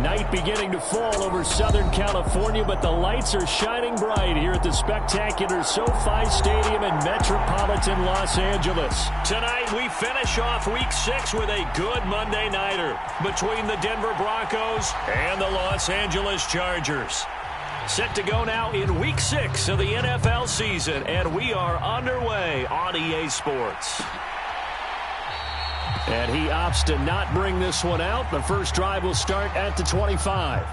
Night beginning to fall over Southern California, but the lights are shining bright here at the spectacular SoFi Stadium in metropolitan Los Angeles. Tonight, we finish off Week 6 with a good Monday nighter between the Denver Broncos and the Los Angeles Chargers. Set to go now in Week 6 of the NFL season, and we are underway on EA Sports. And he opts to not bring this one out. The first drive will start at the 25.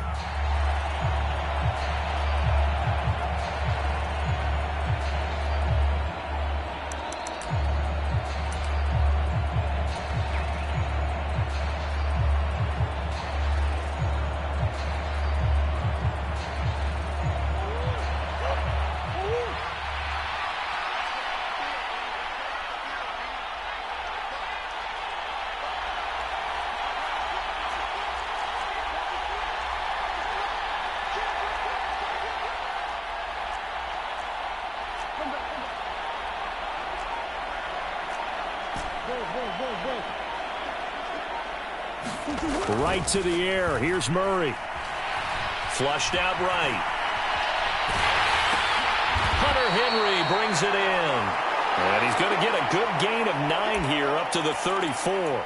Right to the air. Here's Murray. Flushed out right. Hunter Henry brings it in. And he's going to get a good gain of 9 here up to the 34.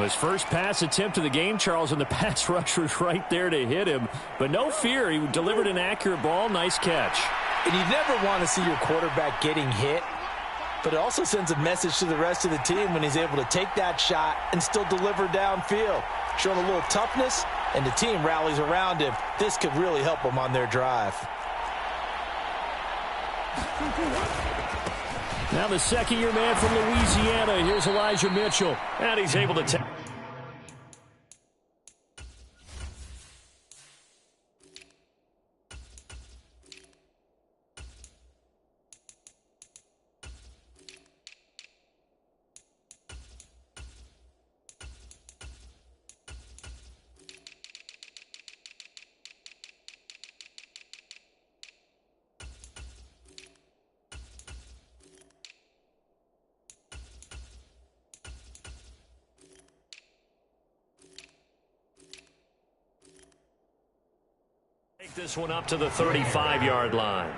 His first pass attempt of the game, Charles, and the pass rush was right there to hit him. But no fear. He delivered an accurate ball. Nice catch. And you never want to see your quarterback getting hit. But it also sends a message to the rest of the team when he's able to take that shot and still deliver downfield. Showing a little toughness, and the team rallies around him. This could really help them on their drive. Now the second-year man from Louisiana. Here's Elijah Mitchell. And he's able to take. Take this one up to the 35-yard line.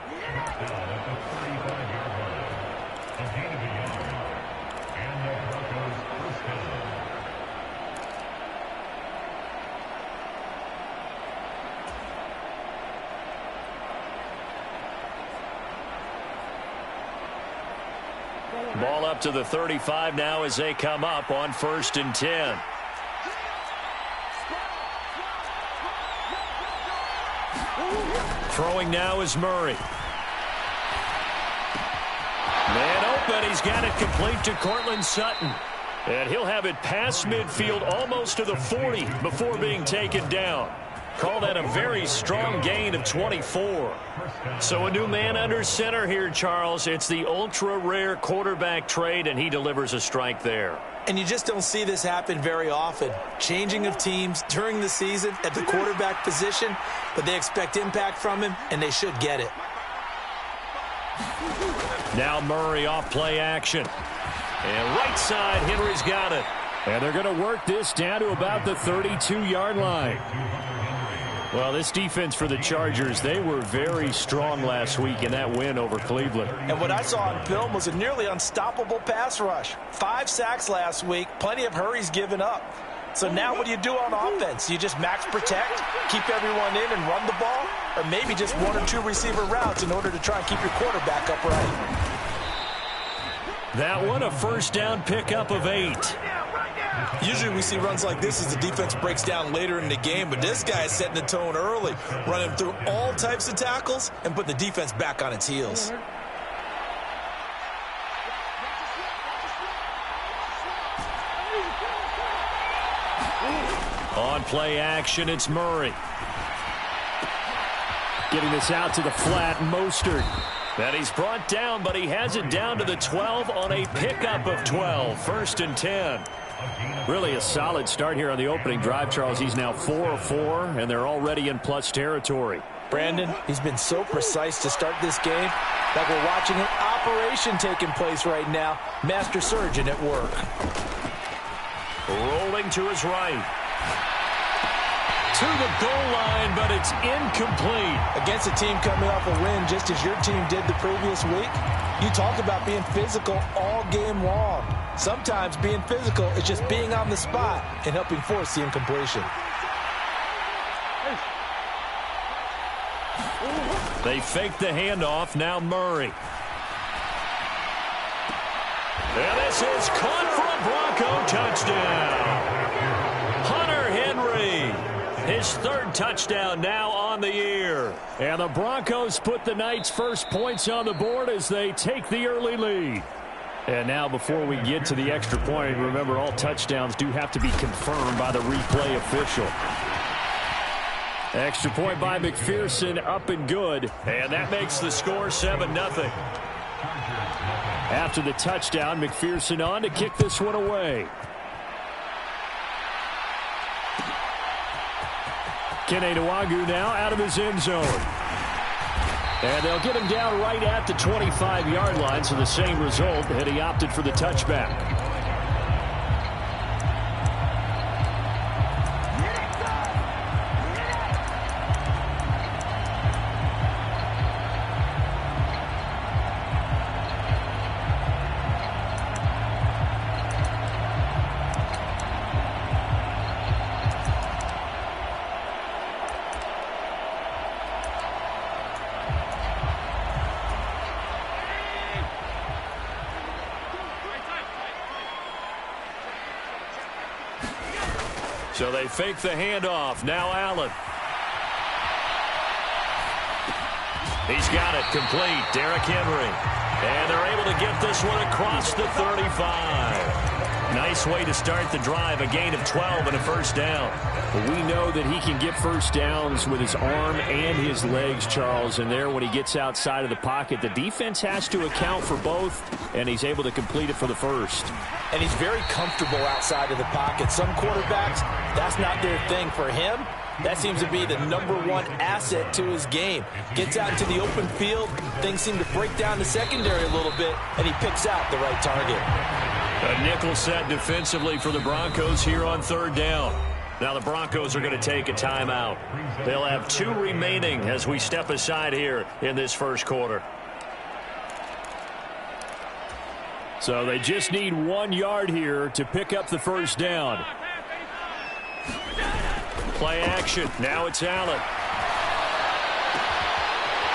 Ball up to the 35 now as they come up on 1st and 10. Throwing now is Murray. Man open. He's got it complete to Courtland Sutton. And he'll have it past midfield almost to the 40 before being taken down. Call that a very strong gain of 24. So a new man under center here, Charles. It's the ultra-rare quarterback trade, and he delivers a strike there. And you just don't see this happen very often. Changing of teams during the season at the quarterback position, but they expect impact from him, and they should get it. Now Murray off play action. And right side, Henry's got it. And they're going to work this down to about the 32-yard line. Well, this defense for the Chargers, they were very strong last week in that win over Cleveland. And what I saw on film was a nearly unstoppable pass rush. 5 sacks last week, plenty of hurries given up. So now what do you do on offense? You just max protect, keep everyone in and run the ball, or maybe just 1 or 2 receiver routes in order to try and keep your quarterback upright. That one, a first down pickup of 8. Usually we see runs like this as the defense breaks down later in the game, but this guy is setting the tone early, running through all types of tackles and put the defense back on its heels. On play action, it's Murray. Getting this out to the flat, Mostert. And he's brought down, but he has it down to the 12 on a pickup of 12. 1st and 10. Really a solid start here on the opening drive, Charles. He's now 4 of 4, and they're already in plus territory. Brandon, he's been so precise to start this game, like we're watching an operation taking place right now. Master surgeon at work. Rolling to his right. To the goal line, but it's incomplete. Against a team coming off a win just as your team did the previous week, you talk about being physical all game long. Sometimes being physical is just being on the spot and helping force the incompletion. They fake the handoff. Now Murray. And this is caught for a Bronco touchdown. Hunter Henry, his third touchdown now on the year. And the Broncos put the Knights' first points on the board as they take the early lead. And now before we get to the extra point, remember all touchdowns do have to be confirmed by the replay official. Extra point by McPherson, up and good. And that makes the score 7-0. After the touchdown, McPherson on to kick this one away. Kene Nwangwu now out of his end zone. And they'll get him down right at the 25-yard line, so the same result, and he opted for the touchback. So they fake the handoff. Now Allen. He's got it complete. Derrick Henry. And they're able to get this one across the 35. Nice way to start the drive. A gain of 12 and a first down. But we know that he can get first downs with his arm and his legs, Charles. And there when he gets outside of the pocket, the defense has to account for both, and he's able to complete it for the first. And he's very comfortable outside of the pocket. Some quarterbacks, that's not their thing. For him, that seems to be the #1 asset to his game. Gets out into the open field, things seem to break down the secondary a little bit, and he picks out the right target. A nickel set defensively for the Broncos here on third down. Now the Broncos are going to take a timeout. They'll have 2 remaining as we step aside here in this first quarter. So they just need 1 yard here to pick up the first down. Play action. Now it's Allen.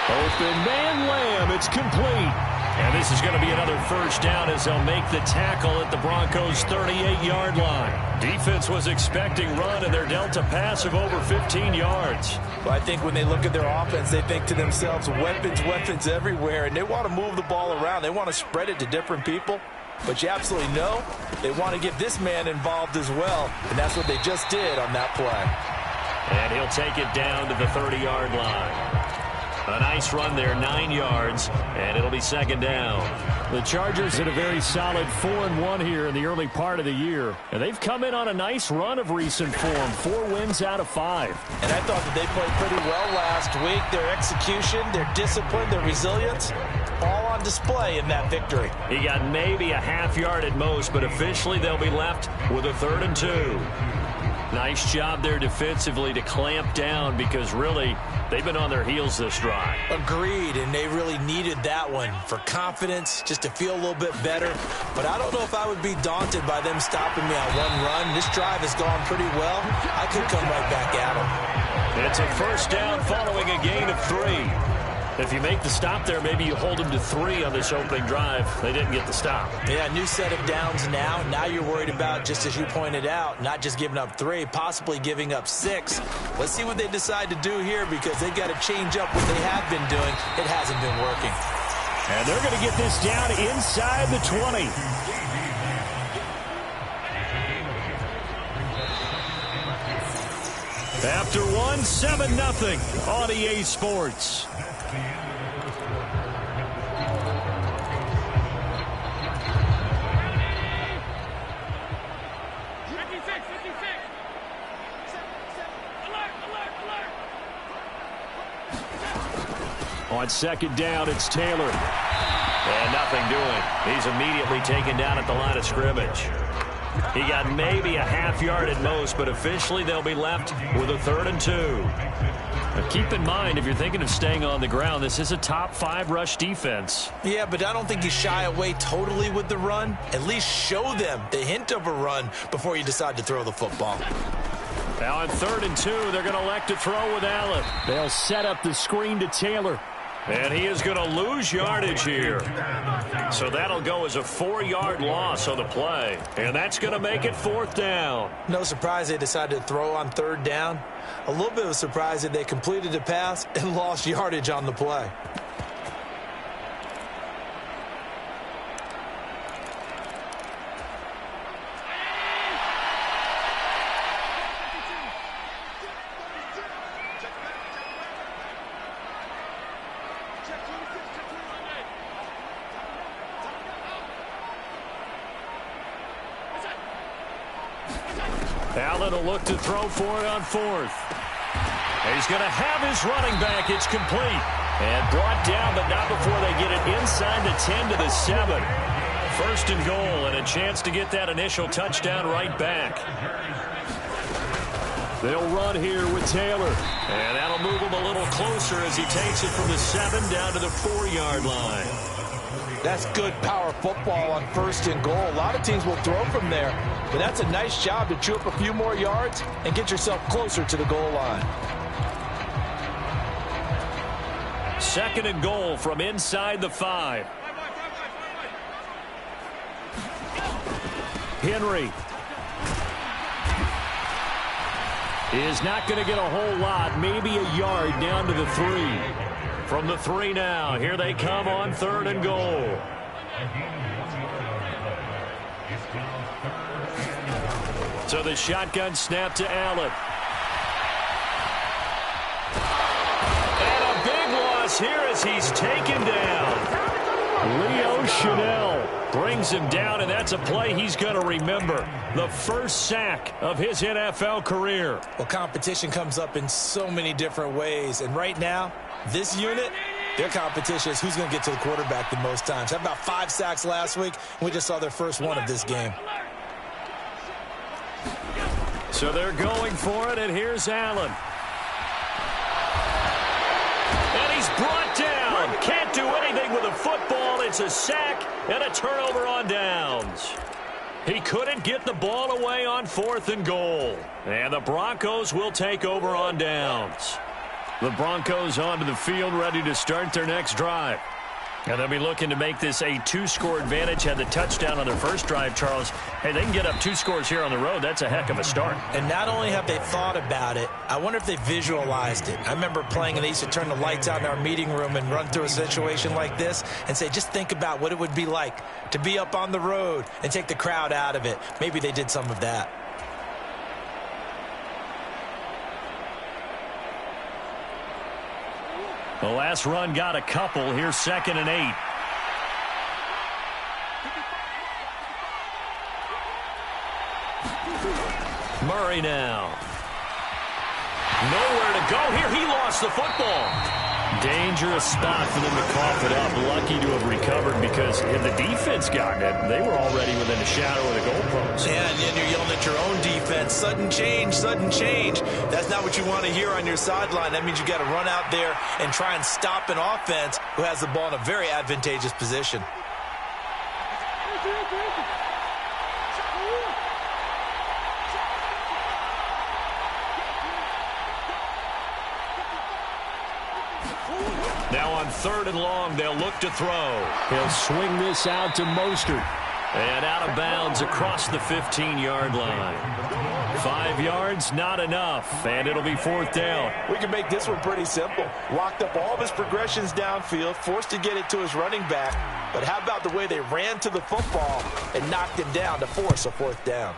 Open man Lamb. It's complete. And this is going to be another first down as they'll make the tackle at the Broncos' 38-yard line. Defense was expecting run, and they're dealt a pass of over 15 yards. Well, I think when they look at their offense, they think to themselves, weapons everywhere, and they want to move the ball around. They want to spread it to different people. But you absolutely know they want to get this man involved as well, and that's what they just did on that play. And he'll take it down to the 30-yard line. A nice run there, 9 yards, and it'll be second down. The Chargers in a very solid 4-1 here in the early part of the year. And they've come in on a nice run of recent form, 4 wins out of 5. And I thought that they played pretty well last week. Their execution, their discipline, their resilience, all on display in that victory. He got maybe a half yard at most, but officially they'll be left with a 3rd and 2. Nice job there defensively to clamp down because really they've been on their heels this drive. Agreed, and they really needed that one for confidence, just to feel a little bit better. But I don't know if I would be daunted by them stopping me on 1 run. This drive has gone pretty well. I could come right back at them. It's a first down following a gain of 3. If you make the stop there, maybe you hold them to 3 on this opening drive. They didn't get the stop. Yeah, new set of downs now. Now you're worried about, just as you pointed out, not just giving up 3, possibly giving up 6. Let's see what they decide to do here because they've got to change up what they have been doing. It hasn't been working. And they're going to get this down inside the 20. After 1, 7-0 on EA Sports. On second down, it's Taylor. And nothing doing. He's immediately taken down at the line of scrimmage. He got maybe a half yard at most, but officially they'll be left with a 3rd and 2. Now keep in mind, if you're thinking of staying on the ground, this is a top 5 rush defense. Yeah, but I don't think you shy away totally with the run. At least show them the hint of a run before you decide to throw the football. Now on 3rd and 2, they're going to elect to throw with Allen. They'll set up the screen to Taylor. And he is going to lose yardage here. So that'll go as a 4-yard loss on the play. And that's going to make it 4th down. No surprise they decided to throw on 3rd down. A little bit of a surprise that they completed the pass and lost yardage on the play. Allen will look to throw for it on 4th. He's going to have his running back. It's complete. And brought down, but not before they get it inside the 10 to the 7. 1st and goal, and a chance to get that initial touchdown right back. They'll run here with Taylor. And that'll move him a little closer as he takes it from the 7 down to the 4-yard line. That's good power football on 1st and goal. A lot of teams will throw from there, but that's a nice job to chew up a few more yards and get yourself closer to the goal line. 2nd and goal from inside the 5. Henry is not going to get a whole lot, maybe a yard down to the 3. From the 3 now, here they come on 3rd and goal. So the shotgun snap to Allen. And a big loss here as he's taken down. Leo Chanel brings him down, and that's a play he's going to remember. The first sack of his NFL career. Well, competition comes up in so many different ways, and right now, this unit, their competition is who's going to get to the quarterback the most times. How about 5 sacks last week? We just saw their first one of this game. So they're going for it, and here's Allen. And he's brought down. Can't do anything with a football. It's a sack and a turnover on downs. He couldn't get the ball away on 4th and goal. And the Broncos will take over on downs. The Broncos onto the field, ready to start their next drive. And they'll be looking to make this a 2-score advantage. Had the touchdown on their first drive, Charles. Hey, they can get up 2 scores here on the road. That's a heck of a start. And not only have they thought about it, I wonder if they visualized it. I remember playing, and they used to turn the lights out in our meeting room and run through a situation like this and say, just think about what it would be like to be up on the road and take the crowd out of it. Maybe they did some of that. The last run got a couple. Here's 2nd and 8. Murray now. Nowhere to go here. He lost the football. Dangerous spot for them to cough it up. Lucky to have recovered, because had the defense gotten it, they were already within a shadow of the goalpost. Yeah, and you're yelling at your own defense. Sudden change, sudden change. That's not what you want to hear on your sideline. That means you got to run out there and try and stop an offense who has the ball in a very advantageous position. Now on 3rd and long, they'll look to throw. He'll swing this out to Mostert. And out of bounds across the 15-yard line. 5 yards, not enough, and it'll be 4th down. We can make this one pretty simple. Locked up all of his progressions downfield, forced to get it to his running back. But how about the way they ran to the football and knocked him down to force a 4th down?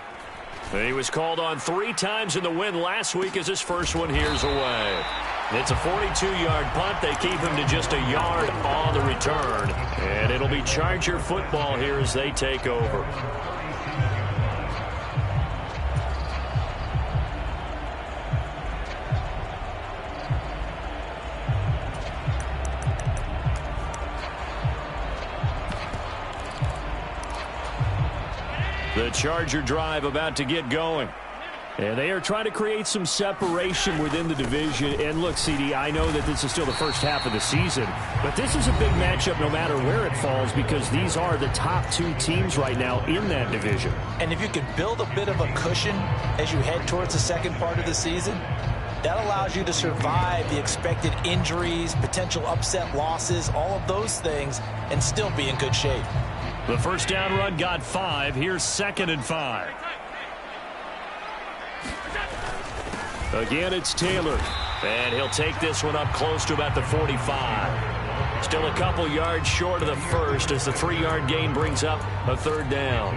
He was called on 3 times in the win last week as his first one here's away. It's a 42-yard punt. They keep him to just a yard on the return. And it'll be Charger football here as they take over. The Charger drive about to get going. And they are trying to create some separation within the division. And look, CD, I know that this is still the first half of the season, but this is a big matchup no matter where it falls because these are the top two teams right now in that division. And if you can build a bit of a cushion as you head towards the second part of the season, that allows you to survive the expected injuries, potential upset losses, all of those things, and still be in good shape. The first down run got 5. Here's 2nd and 5. Again, it's Taylor. And he'll take this one up close to about the 45. Still a couple yards short of the first as the 3-yard gain brings up a 3rd down.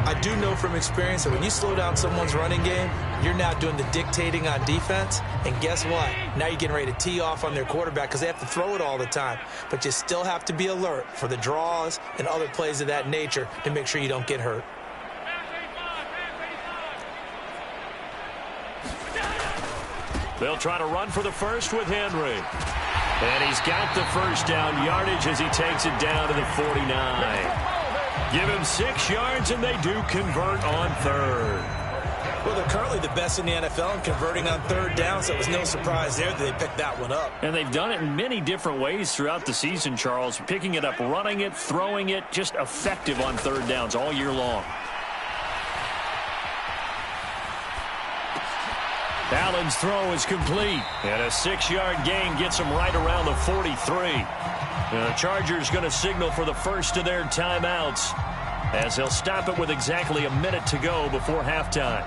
I do know from experience that when you slow down someone's running game, you're now doing the dictating on defense. And guess what? Now you're getting ready to tee off on their quarterback because they have to throw it all the time. But you still have to be alert for the draws and other plays of that nature to make sure you don't get hurt. They'll try to run for the first with Henry. And he's got the first down yardage as he takes it down to the 49. Give him 6 yards, and they do convert on 3rd. Well, they're currently the best in the NFL in converting on 3rd down, so it was no surprise there that they picked that one up. And they've done it in many different ways throughout the season, Charles. Picking it up, running it, throwing it, just effective on 3rd downs all year long. Allen's throw is complete, and a 6-yard gain gets him right around the 43. The Chargers going to signal for the first of their timeouts as he'll stop it with exactly a minute to go before halftime.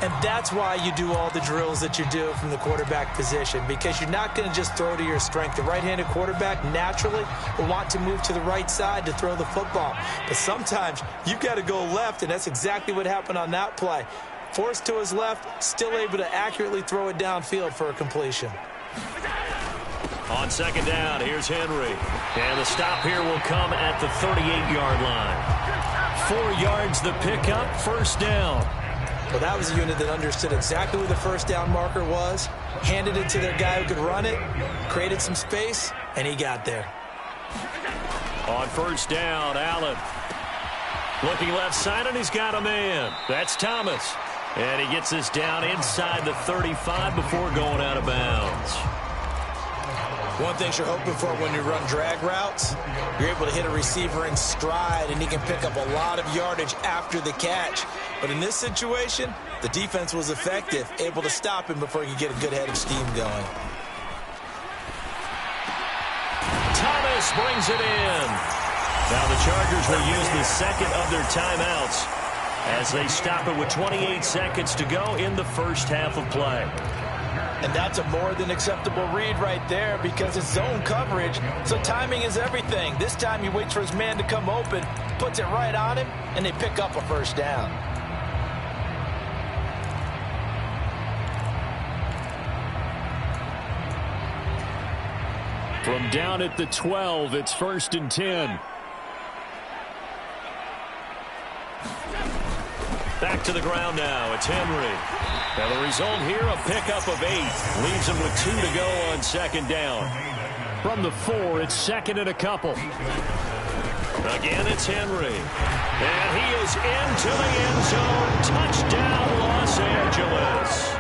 And that's why you do all the drills that you do from the quarterback position, because you're not going to just throw to your strength. The right-handed quarterback naturally will want to move to the right side to throw the football. But sometimes you've got to go left, and that's exactly what happened on that play. Forced to his left, still able to accurately throw it downfield for a completion. On 2nd down, here's Henry. And the stop here will come at the 38-yard line. 4 yards the pickup, 1st down. Well, that was a unit that understood exactly where the first down marker was, handed it to their guy who could run it, created some space, and he got there. On 1st down, Allen. Looking left side, and he's got a man. That's Thomas. And he gets this down inside the 35 before going out of bounds. One thing you're hoping for when you run drag routes, you're able to hit a receiver in stride, and he can pick up a lot of yardage after the catch. But in this situation, the defense was effective, able to stop him before he could get a good head of steam going. Thomas brings it in. Now the Chargers will use the 2nd of their timeouts as they stop it with 28 seconds to go in the first half of play. And that's a more than acceptable read right there because it's zone coverage, so timing is everything. This time he waits for his man to come open, puts it right on him, and they pick up a 1st down. From down at the 12, it's 1st and 10. Back to the ground now. It's Henry. Now the result here, a pickup of 8. Leaves him with 2 to go on 2nd down. From the 4, it's 2nd and a couple. Again, it's Henry. And he is into the end zone. Touchdown, Los Angeles.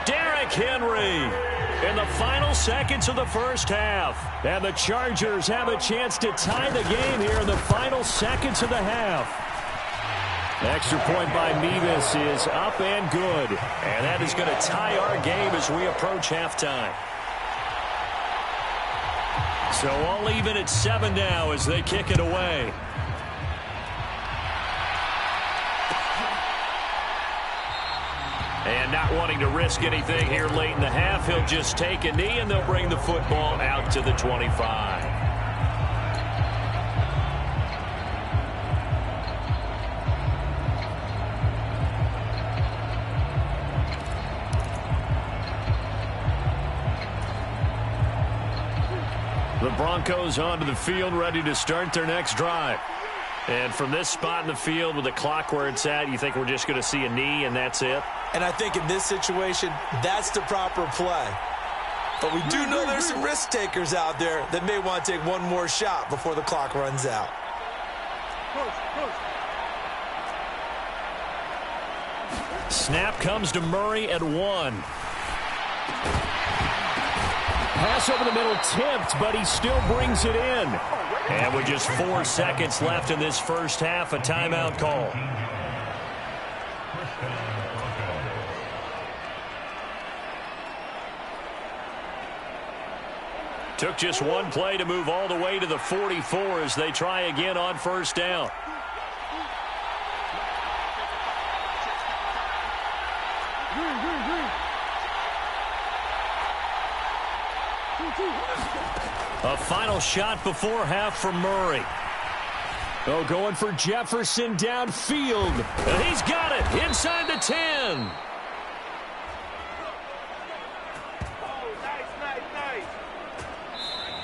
Derrick Henry in the final seconds of the first half. And the Chargers have a chance to tie the game here in the final seconds of the half. Extra point by Mevis is up and good. And that is going to tie our game as we approach halftime. So all even at 7 now as they kick it away. And not wanting to risk anything here late in the half, he'll just take a knee and they'll bring the football out to the 25. The Broncos onto the field, ready to start their next drive. And from this spot in the field with the clock where it's at, you think we're just going to see a knee and that's it? And I think in this situation, that's the proper play. But we do know there's some risk takers out there that may want to take one more shot before the clock runs out. Snap comes to Murray at 1. Pass over the middle tipped, but he still brings it in. And with just 4 seconds left in this first half, a timeout call. Took just one play to move all the way to the 44 as they try again on first down. A final shot before half from Murray. Oh, going for Jefferson downfield. And he's got it inside the 10.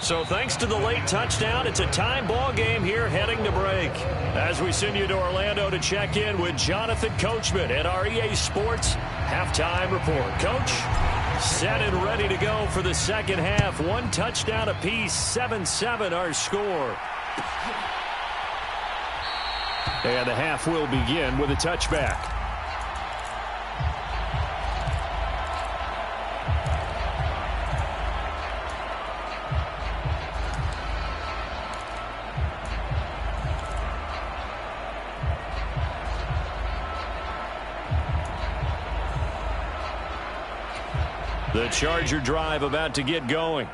So thanks to the late touchdown, it's a time ball game here heading to break. As we send you to Orlando to check in with Jonathan Coachman at our EA Sports Halftime Report. Coach, set and ready to go for the second half. 1 touchdown apiece, 7-7 our score. And the half will begin with a touchback. The Charger drive about to get going.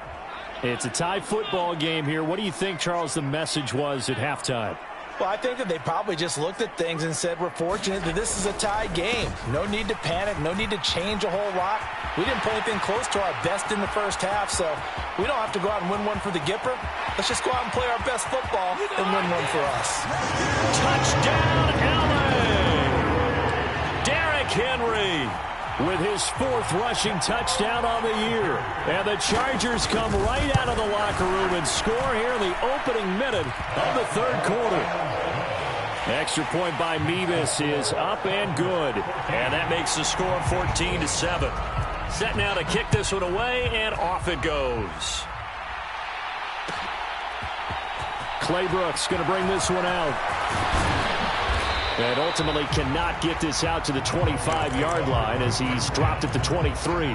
It's a tie football game here. What do you think, Charles, the message was at halftime? Well, I think that they probably just looked at things and said, we're fortunate that this is a tie game. No need to panic. No need to change a whole lot. We didn't play anything close to our best in the first half, so we don't have to go out and win one for the Gipper. Let's just go out and play our best football and win one for us. Touchdown, LA! Derrick Henry with his 4th rushing touchdown on the year. And the Chargers come right out of the locker room and score here in the opening minute of the third quarter. Extra point by Mevis is up and good. And that makes the score 14-7. Set now to kick this one away, and off it goes. Clay Brooks going to bring this one out. And ultimately cannot get this out to the 25-yard line as he's dropped at the 23.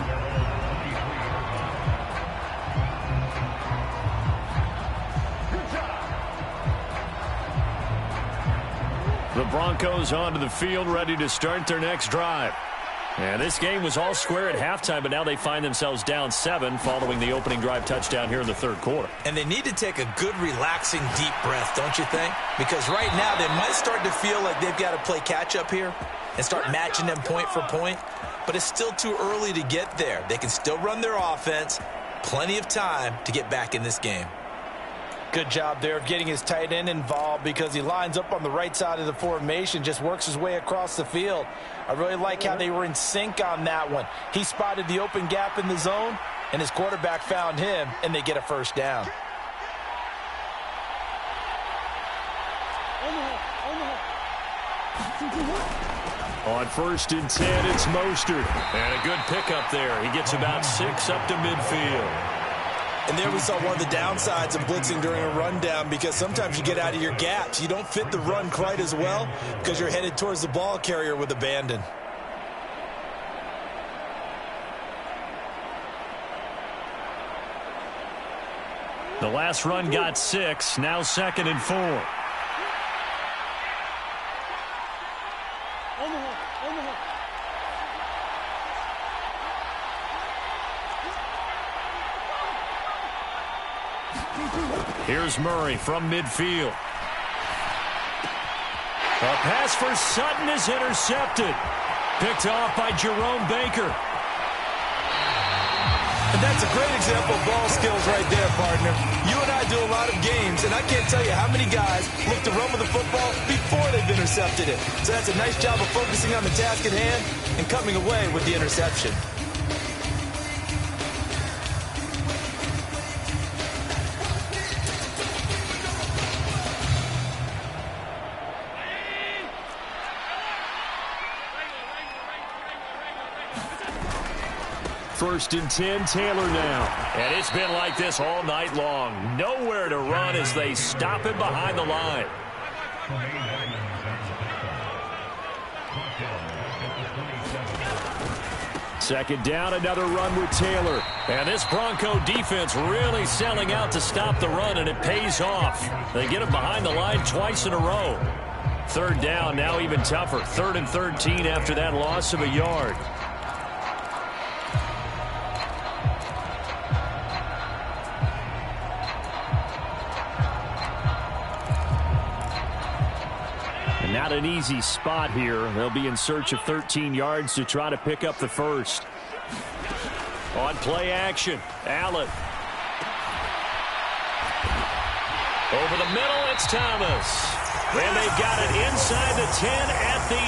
The Broncos onto the field, ready to start their next drive. And this game was all square at halftime, but now they find themselves down 7 following the opening drive touchdown here in the third quarter. And they need to take a good, relaxing, deep breath, don't you think? Because right now they might start to feel like they've got to play catch-up here and start matching them point for point. But it's still too early to get there. They can still run their offense. Plenty of time to get back in this game. Good job there of getting his tight end involved because he lines up on the right side of the formation, just works his way across the field. I really like how they were in sync on that one. He spotted the open gap in the zone, and his quarterback found him, and they get a first down. On 1st and 10, it's Mostert. And a good pickup there. He gets about 6 up to midfield. And there we saw one of the downsides of blitzing during a rundown because sometimes you get out of your gaps. You don't fit the run quite as well because you're headed towards the ball carrier with abandon. The last run got 6, now 2nd and 4. Here's Murray from midfield. A pass for Sutton is intercepted. Picked off by Jerome Baker. And that's a great example of ball skills right there, partner. You and I do a lot of games, and I can't tell you how many guys look to run with the football before they've intercepted it. So that's a nice job of focusing on the task at hand and coming away with the interception. First and 10, Taylor now. And it's been like this all night long. Nowhere to run as they stop him behind the line. Second down, another run with Taylor. And this Bronco defense really selling out to stop the run, and it pays off. They get him behind the line twice in a row. Third down, now even tougher. 3rd and 13 after that loss of a yard. Not an easy spot here. They'll be in search of 13 yards to try to pick up the first. On play action, Allen. Over the middle, it's Thomas. And they've got it inside the 10 at the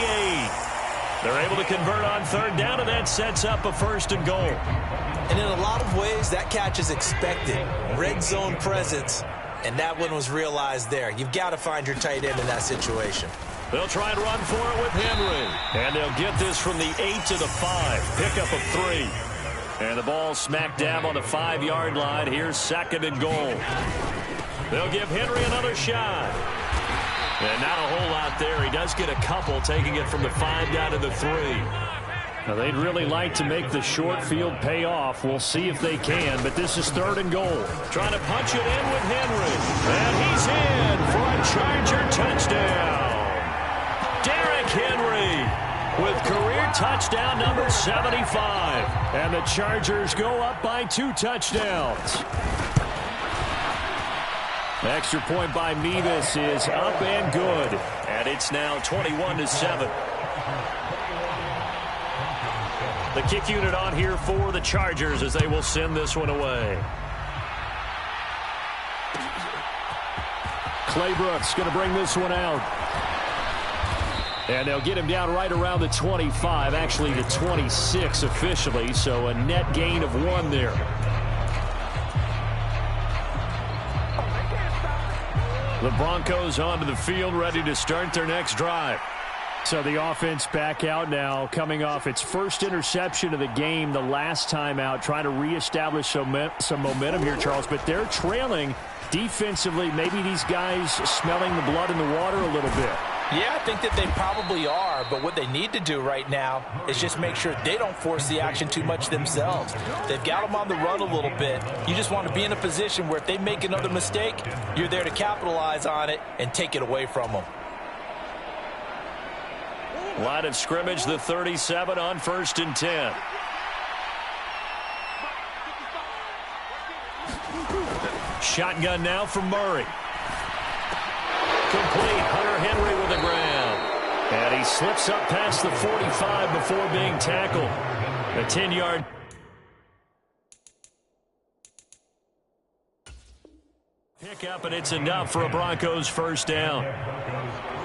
8. They're able to convert on third down, and that sets up a 1st and goal. And in a lot of ways, that catch is expected. Red zone presence, and that one was realized there. You've got to find your tight end in that situation. They'll try and run for it with Henry. And they'll get this from the 8 to the 5. Pickup of 3. And the ball smack dab on the 5-yard line. Here's 2nd and goal. They'll give Henry another shot. And not a whole lot there. He does get a couple, taking it from the 5 down to the 3. Now, they'd really like to make the short field pay off. We'll see if they can, but this is 3rd and goal. Trying to punch it in with Henry. And he's in for a Charger touchdown. Derrick Henry with career touchdown number 75. And the Chargers go up by 2 touchdowns. The extra point by Mevis is up and good. And it's now 21-7. The kick unit on here for the Chargers as they will send this one away. Claybrooks going to bring this one out. And they'll get him down right around the 25, actually the 26 officially, so a net gain of 1 there. The Broncos onto the field, ready to start their next drive. So the offense back out now, coming off its first interception of the game the last time out, trying to reestablish some momentum here, Charles. But they're trailing defensively. Maybe these guys smelling the blood in the water a little bit. Yeah, I think that they probably are, but what they need to do right now is just make sure they don't force the action too much themselves. They've got them on the run a little bit. You just want to be in a position where if they make another mistake, you're there to capitalize on it and take it away from them. Line of scrimmage, the 37 on 1st and 10. Shotgun now from Murray. Complete. Hunter Henry with the ground. And he slips up past the 45 before being tackled. A 10-yard. Pick up, and it's enough for a Broncos 1st down.